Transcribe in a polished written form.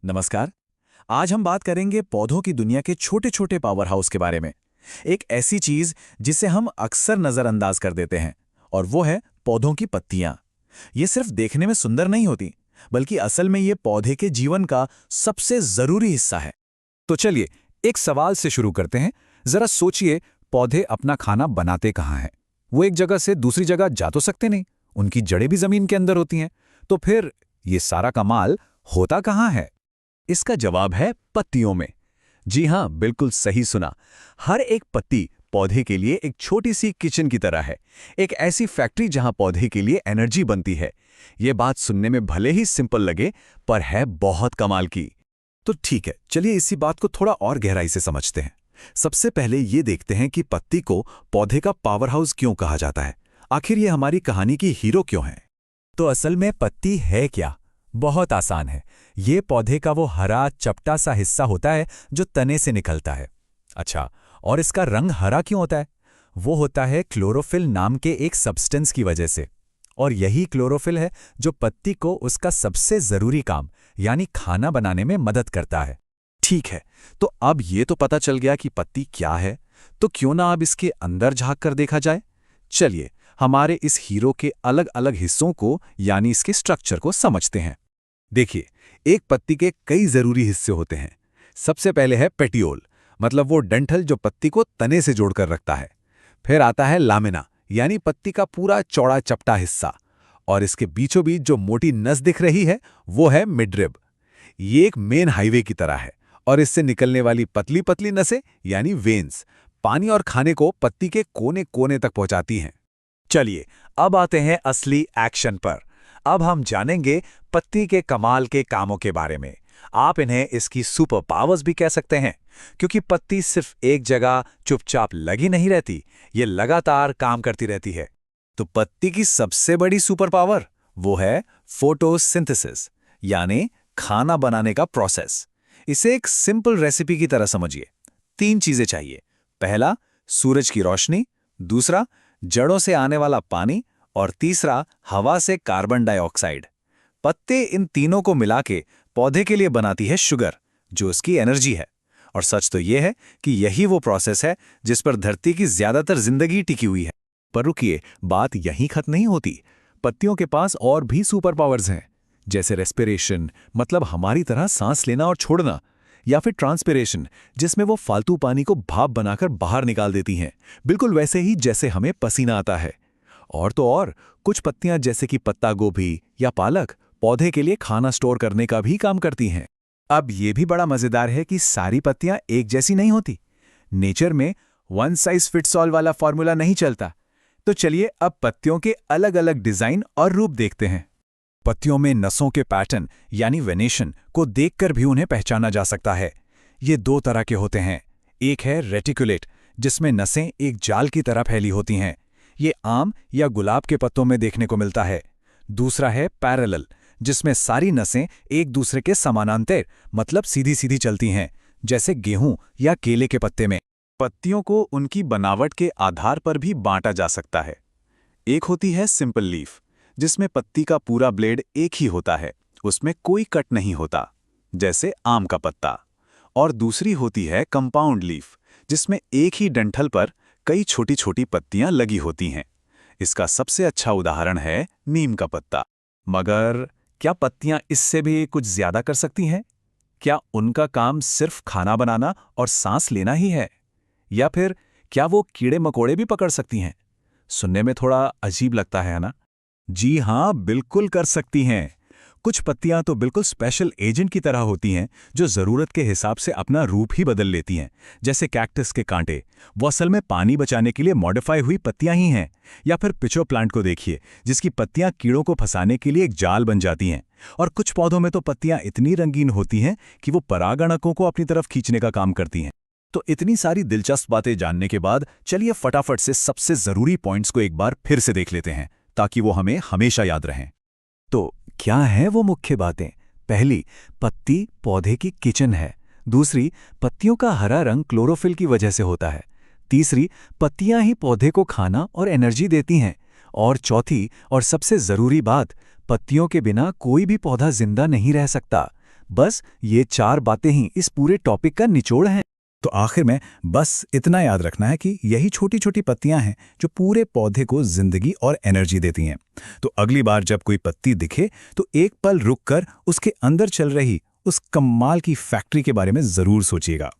नमस्कार। आज हम बात करेंगे पौधों की दुनिया के छोटे छोटे पावर हाउस के बारे में। एक ऐसी चीज जिसे हम अक्सर नजरअंदाज कर देते हैं, और वो है पौधों की पत्तियां। ये सिर्फ देखने में सुंदर नहीं होती, बल्कि असल में ये पौधे के जीवन का सबसे जरूरी हिस्सा है। तो चलिए एक सवाल से शुरू करते हैं। जरा सोचिए, पौधे अपना खाना बनाते कहाँ हैं? वो एक जगह से दूसरी जगह जा तो सकते नहीं, उनकी जड़ें भी जमीन के अंदर होती हैं। तो फिर ये सारा कमाल होता कहाँ है? इसका जवाब है पत्तियों में। जी हाँ, बिल्कुल सही सुना। हर एक पत्ती पौधे के लिए एक छोटी सी किचन की तरह है, एक ऐसी फैक्ट्री जहां पौधे के लिए एनर्जी बनती है। ये बात सुनने में भले ही सिंपल लगे, पर है बहुत कमाल की। तो ठीक है, चलिए इसी बात को थोड़ा और गहराई से समझते हैं। सबसे पहले ये देखते हैं कि पत्ती को पौधे का पावर हाउस क्यों कहा जाता है। आखिर ये हमारी कहानी की हीरो क्यों है? तो असल में पत्ती है क्या? बहुत आसान है। ये पौधे का वो हरा चपटा सा हिस्सा होता है जो तने से निकलता है। अच्छा, और इसका रंग हरा क्यों होता है? वो होता है क्लोरोफिल नाम के एक सब्सटेंस की वजह से। और यही क्लोरोफिल है जो पत्ती को उसका सबसे जरूरी काम यानी खाना बनाने में मदद करता है। ठीक है, तो अब ये तो पता चल गया कि पत्ती क्या है, तो क्यों ना अब इसके अंदर झांक कर देखा जाए। चलिए हमारे इस हीरो के अलग अलग हिस्सों को यानी इसके स्ट्रक्चर को समझते हैं। देखिए, एक पत्ती के कई जरूरी हिस्से होते हैं। सबसे पहले है पेटियोल, मतलब वो डंठल जो पत्ती को तने से जोड़कर रखता है। फिर आता है लामिना, यानी पत्ती का पूरा चौड़ा चपटा हिस्सा। और इसके बीचों बीच जो मोटी नस दिख रही है वो है मिडरिब। ये एक मेन हाईवे की तरह है, और इससे निकलने वाली पतली पतली नसें यानी वेन्स पानी और खाने को पत्ती के कोने कोने तक पहुंचाती हैं। चलिए अब आते हैं असली एक्शन पर। अब हम जानेंगे पत्ती के कमाल के कामों के बारे में। आप इन्हें इसकी सुपर पावर्स भी कह सकते हैं, क्योंकि पत्ती सिर्फ एक जगह चुपचाप लगी नहीं रहती, ये लगातार काम करती रहती है। तो पत्ती की सबसे बड़ी सुपर पावर वो है फोटोसिंथेसिस, यानी खाना बनाने का प्रोसेस। इसे एक सिंपल रेसिपी की तरह समझिए। 3 चीजें चाहिए। पहला, सूरज की रोशनी। दूसरा, जड़ों से आने वाला पानी। और तीसरा, हवा से कार्बन डाइऑक्साइड। पत्ते इन तीनों को मिला के पौधे के लिए बनाती है शुगर, जो उसकी एनर्जी है। और सच तो यह है कि यही वो प्रोसेस है जिस पर धरती की ज्यादातर जिंदगी टिकी हुई है। पर रुकिए, बात यहीं खत्म नहीं होती। पत्तियों के पास और भी सुपर पावर्स हैं, जैसे रेस्पिरेशन, मतलब हमारी तरह सांस लेना और छोड़ना, या फिर ट्रांसपिरेशन, जिसमें वो फालतू पानी को भाप बनाकर बाहर निकाल देती हैं, बिल्कुल वैसे ही जैसे हमें पसीना आता है। और तो और, कुछ पत्तियां जैसे कि पत्ता गोभी या पालक पौधे के लिए खाना स्टोर करने का भी काम करती हैं। अब ये भी बड़ा मजेदार है कि सारी पत्तियां एक जैसी नहीं होती। नेचर में वन साइज फिट्स ऑल वाला फॉर्मूला नहीं चलता। तो चलिए अब पत्तियों के अलग अलग डिजाइन और रूप देखते हैं। पत्तियों में नसों के पैटर्न यानी वेनेशन को देखकर भी उन्हें पहचाना जा सकता है। ये 2 तरह के होते हैं। एक है रेटिकुलेट, जिसमें नसें एक जाल की तरह फैली होती हैं। ये आम या गुलाब के पत्तों में देखने को मिलता है। दूसरा है पैरेलल, जिसमें सारी नसें एक दूसरे के समानांतर मतलब सीधी सीधी चलती हैं, जैसे गेहूं या केले के पत्ते में। पत्तियों को उनकी बनावट के आधार पर भी बांटा जा सकता है। एक होती है सिंपल लीफ, जिसमें पत्ती का पूरा ब्लेड एक ही होता है, उसमें कोई कट नहीं होता, जैसे आम का पत्ता। और दूसरी होती है कंपाउंड लीफ, जिसमें एक ही डंठल पर कई छोटी छोटी पत्तियां लगी होती हैं। इसका सबसे अच्छा उदाहरण है नीम का पत्ता। मगर क्या पत्तियां इससे भी कुछ ज्यादा कर सकती हैं? क्या उनका काम सिर्फ खाना बनाना और सांस लेना ही है? या फिर क्या वो कीड़े मकोड़े भी पकड़ सकती हैं? सुनने में थोड़ा अजीब लगता है ना? जी हाँ, बिल्कुल कर सकती हैं। कुछ पत्तियां तो बिल्कुल स्पेशल एजेंट की तरह होती हैं, जो जरूरत के हिसाब से अपना रूप ही बदल लेती हैं, जैसे कैक्टस के कांटे। वो असल में पानी बचाने के लिए मॉडिफाई हुई पत्तियां ही हैं। या फिर पिचो प्लांट को देखिए, जिसकी पत्तियां कीड़ों को फंसाने के लिए एक जाल बन जाती हैं। और कुछ पौधों में तो पत्तियां इतनी रंगीन होती हैं कि वो परागणकों को अपनी तरफ खींचने का काम करती हैं। तो इतनी सारी दिलचस्प बातें जानने के बाद चलिए फटाफट से सबसे जरूरी पॉइंट्स को एक बार फिर से देख लेते हैं, ताकि वो हमें हमेशा याद रहें। तो क्या है वो मुख्य बातें? पहली, पत्ती पौधे की किचन है। दूसरी, पत्तियों का हरा रंग क्लोरोफिल की वजह से होता है। तीसरी, पत्तियां ही पौधे को खाना और एनर्जी देती हैं। और चौथी और सबसे जरूरी बात, पत्तियों के बिना कोई भी पौधा जिंदा नहीं रह सकता। बस ये 4 बातें ही इस पूरे टॉपिक का निचोड़ हैं। तो आखिर में बस इतना याद रखना है कि यही छोटी छोटी पत्तियां हैं जो पूरे पौधे को जिंदगी और एनर्जी देती हैं। तो अगली बार जब कोई पत्ती दिखे तो एक पल रुककर उसके अंदर चल रही उस कमाल की फैक्ट्री के बारे में जरूर सोचिएगा।